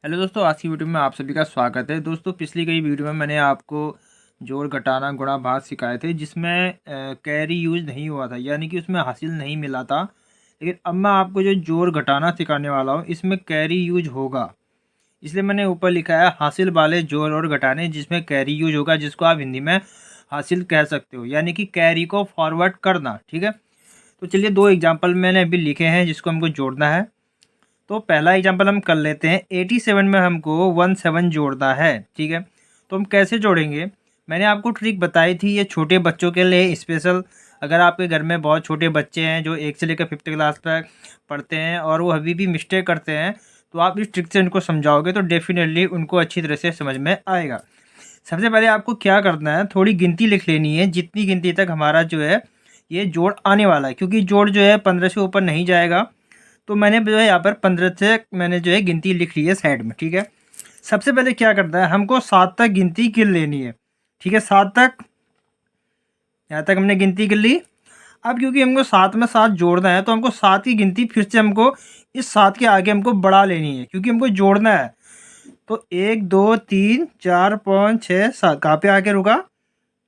Hello दोस्तों, आज की वीडियो में आप सभी का स्वागत है। दोस्तों, पिछली कई वीडियो में मैंने आपको जोड़ घटाना गुणा भाग सिखाए थे, जिसमें कैरी यूज नहीं हुआ था, यानी कि उसमें हासिल नहीं मिला था। लेकिन अब मैं आपको जो जोड़ घटाना सिखाने वाला हूँ, इसमें कैरी यूज होगा। इसलिए मैंने ऊपर लिखा है हासिल वाले जोड़ और घटाने जिसमें कैरी यूज होगा, जिसको आप हिंदी में हासिल कह सकते हो, यानी कि कैरी को फॉरवर्ड करना। ठीक है, तो चलिए दो एग्जाम्पल मैंने अभी लिखे हैं जिसको हमको जोड़ना है। तो पहला एग्जांपल हम कर लेते हैं। 87 में हमको 17 जोड़ना है। ठीक है, तो हम कैसे जोड़ेंगे, मैंने आपको ट्रिक बताई थी, ये छोटे बच्चों के लिए स्पेशल। अगर आपके घर में बहुत छोटे बच्चे हैं जो 1 से लेकर 5th क्लास तक पढ़ते हैं और वो अभी भी मिस्टेक करते हैं, तो आप इस ट्रिक से उनको समझाओगे तो डेफिनेटली उनको अच्छी तरह से समझ में आएगा। सबसे पहले आपको क्या करना है, थोड़ी गिनती लिख लेनी है, जितनी गिनती तक हमारा जो है ये जोड़ आने वाला है, क्योंकि जोड़ जो है 15 से ऊपर नहीं जाएगा। तो मैंने जो है यहाँ पर 15 से मैंने जो है गिनती लिख ली है साइड में। ठीक है, सबसे पहले क्या करना है, हमको 7 तक गिनती गिन लेनी है। ठीक है, 7 तक, यहाँ तक हमने गिनती गिन ली। अब क्योंकि हमको 7 में 7 जोड़ना है, तो हमको 7 की गिनती फिर से हमको इस 7 के आगे हमको बढ़ा लेनी है, क्योंकि हमको जोड़ना है। तो 1 2 3 4 5 6 7, कहाँ पे आके रुका,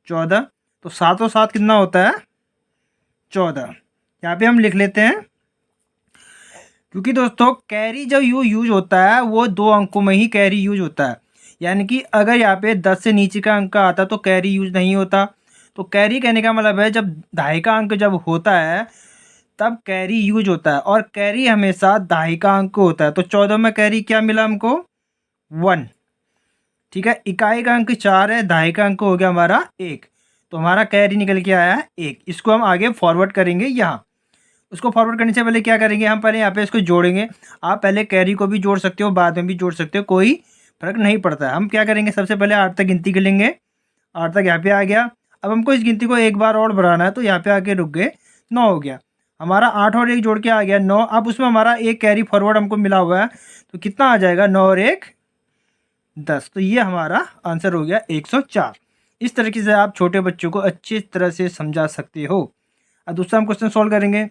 14। तो 7 और 7 कितना होता है, 14। यहाँ पे हम लिख लेते हैं, क्योंकि दोस्तों कैरी जब यूज होता है वो 2 अंकों में ही कैरी यूज होता है। यानी कि अगर यहाँ पे 10 से नीचे का अंक आता तो कैरी यूज नहीं होता। तो कैरी कहने का मतलब है जब दहाई का अंक जब होता है तब कैरी यूज होता है, और कैरी हमेशा दहाई का अंक होता है। तो 14 में कैरी क्या मिला हमको, 1। ठीक है, इकाई का अंक 4 है, दहाई का अंक हो गया हमारा 1। तो हमारा कैरी निकल के आया है 1। इसको हम आगे फॉरवर्ड करेंगे यहाँ। उसको फॉरवर्ड करने से पहले क्या करेंगे, हम पहले यहाँ पे इसको जोड़ेंगे। आप पहले कैरी को भी जोड़ सकते हो, बाद में भी जोड़ सकते हो, कोई फर्क नहीं पड़ता है। हम क्या करेंगे, सबसे पहले 8 तक गिनती कर लेंगे। 8 तक यहाँ पे आ गया। अब हमको इस गिनती को एक बार और बढ़ाना है, तो यहाँ पे आके रुक गए, 9 हो गया हमारा। 8 और 1 जोड़ के आ गया 9। अब उसमें हमारा एक कैरी फॉरवर्ड हमको मिला हुआ है, तो कितना आ जाएगा, 9 और 1 10। तो ये हमारा आंसर हो गया 104। इस तरीके से आप छोटे बच्चों को अच्छी तरह से समझा सकते हो। अब दूसरा हम क्वेश्चन सॉल्व करेंगे।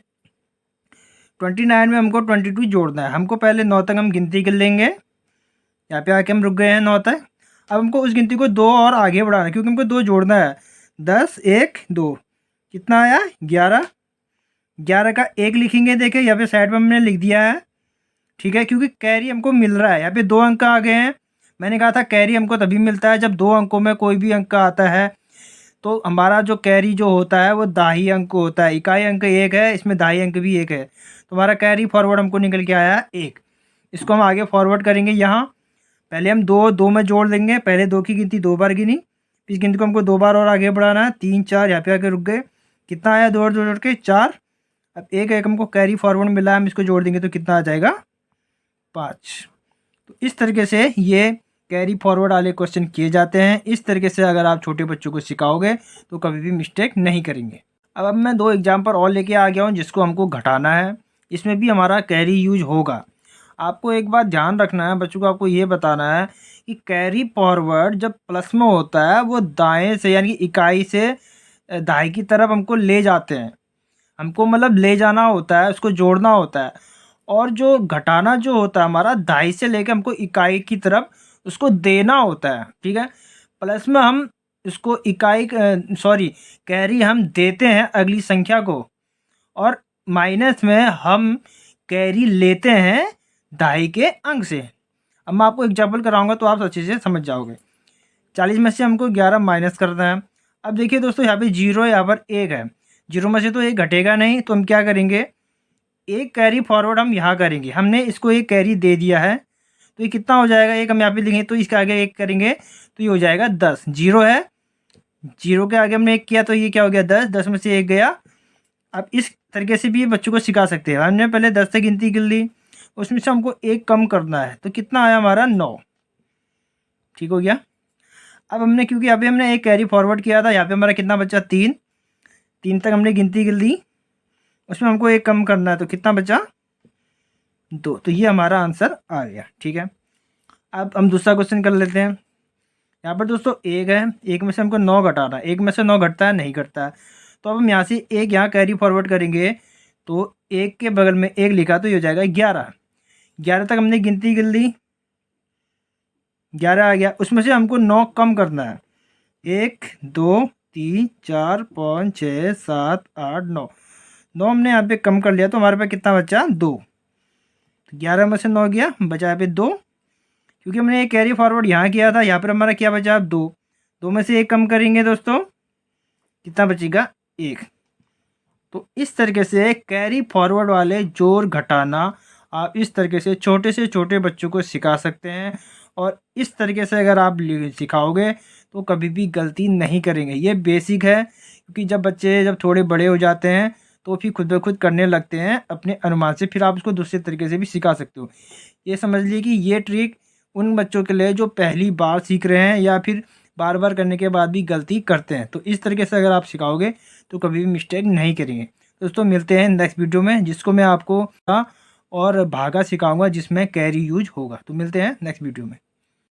29 में हमको 22 जोड़ना है। हमको पहले 9 तक हम गिनती कर लेंगे, यहाँ पे आके हम रुक गए हैं 9 तक। अब हमको उस गिनती को 2 और आगे बढ़ाना है, क्योंकि हमको 2 जोड़ना है। 10 1 2 कितना आया, 11। 11 का 1 लिखेंगे, देखिए यहाँ पे साइड में हमने लिख दिया है। ठीक है, क्योंकि कैरी हमको मिल रहा है, यहाँ पे 2 अंक आ गए हैं। मैंने कहा था कैरी हमको तभी मिलता है जब 2 अंकों में कोई भी अंक आता है। तो हमारा जो कैरी जो होता है वो दाही अंक होता है। इकाई अंक 1 है, इसमें दाही अंक भी 1 है। तो हमारा कैरी फॉरवर्ड हमको निकल के आया 1। इसको हम आगे फॉरवर्ड करेंगे यहाँ। पहले हम 2 2 में जोड़ देंगे। पहले 2 की गिनती 2 बार गिनी, इस गिनती को हमको 2 बार और आगे बढ़ाना है। 3 4 यहाँ पे आके रुक गए। कितना आया, 2 और 2 जोड़ के 4। अब एक एक हमको कैरी फॉरवर्ड मिला है, हम इसको जोड़ देंगे तो कितना आ जाएगा, 5। तो इस तरीके से ये कैरी फॉरवर्ड वाले क्वेश्चन किए जाते हैं। इस तरीके से अगर आप छोटे बच्चों को सिखाओगे तो कभी भी मिस्टेक नहीं करेंगे। अब मैं 2 एग्जाम्पल और लेके आ गया हूँ जिसको हमको घटाना है। इसमें भी हमारा कैरी यूज होगा। आपको एक बात ध्यान रखना है, बच्चों को आपको ये बताना है कि कैरी फॉरवर्ड जब प्लस में होता है वो दाएं से यानी कि इकाई से दाएं की तरफ हमको ले जाते हैं। हमको मतलब ले जाना होता है, उसको जोड़ना होता है। और जो घटाना जो होता है हमारा दाई से लेकर हमको इकाई की तरफ उसको देना होता है। ठीक है, प्लस में हम इसको इकाई सॉरी कैरी हम देते हैं अगली संख्या को, और माइनस में हम कैरी लेते हैं दाई के अंक से। अब मैं आपको एग्जाम्पल कराऊंगा तो आप अच्छे से समझ जाओगे। 40 में से हमको 11 माइनस करना है। अब देखिए दोस्तों, यहाँ पे 0 है, यहाँ पर 1 है। 0 में से तो 1 घटेगा नहीं, तो हम क्या करेंगे, एक कैरी फॉरवर्ड हम यहाँ करेंगे। हमने इसको एक कैरी दे दिया है, तो ये कितना हो जाएगा, एक हम यहाँ पे लिखेंगे तो इसके आगे एक करेंगे तो ये हो जाएगा 10। 0 है, 0 के आगे हमने 1 किया तो ये क्या हो गया, 10। 10 में से 1 गया। अब इस तरीके से भी बच्चों को सिखा सकते हैं। हमने पहले 10 से गिनती कर ली, उसमें से हमको 1 कम करना है, तो कितना आया हमारा, 9। ठीक हो गया। अब हमने क्योंकि अभी हमने एक कैरी फॉरवर्ड किया था, यहाँ पे हमारा कितना बचा, 3। 3 तक हमने गिनती कर ली, उसमें हमको 1 कम करना है, तो कितना बचा, 2। तो ये हमारा आंसर आ गया। ठीक है, अब हम दूसरा क्वेश्चन कर लेते हैं। यहाँ पर दोस्तों 1 है, 1 में से हमको 9 घटाना है। 1 में से 9 घटता है, नहीं घटता है। तो अब हम यहाँ से 1 यहाँ कैरी फॉरवर्ड करेंगे, तो 1 के बगल में 1 लिखा तो ये हो जाएगा 11। 11 तक हमने गिनती कर ली, 11 आ गया, उसमें से हमको 9 कम करना है। 1 2 3 4 5 6 7 8 9, 9 हमने यहाँ पे कम कर लिया तो हमारे पास कितना बचा? 2। 11 में से 9 गया, बचा यहाँ पे 2, क्योंकि हमने ये कैरी फॉरवर्ड यहाँ किया था। यहाँ पर हमारा क्या बचा? 2। 2 में से 1 कम करेंगे दोस्तों, कितना बचेगा? 1। तो इस तरीके से कैरी फॉरवर्ड वाले जोड़ घटाना आप इस तरीके से छोटे बच्चों को सिखा सकते हैं। और इस तरीके से अगर आप सिखाओगे तो कभी भी गलती नहीं करेंगे। ये बेसिक है, क्योंकि जब थोड़े बड़े हो जाते हैं तो फिर खुद ब खुद करने लगते हैं अपने अनुमान से, फिर आप उसको दूसरे तरीके से भी सिखा सकते हो। ये समझ लीजिए कि ये ट्रिक उन बच्चों के लिए जो पहली बार सीख रहे हैं या फिर बार बार करने के बाद भी गलती करते हैं। तो इस तरीके से अगर आप सिखाओगे तो कभी भी मिस्टेक नहीं करेंगे। दोस्तों मिलते हैं नेक्स्ट वीडियो में, जिसको मैं आपको और भागा सिखाऊंगा जिसमें कैरी यूज होगा। तो मिलते हैं नेक्स्ट वीडियो में।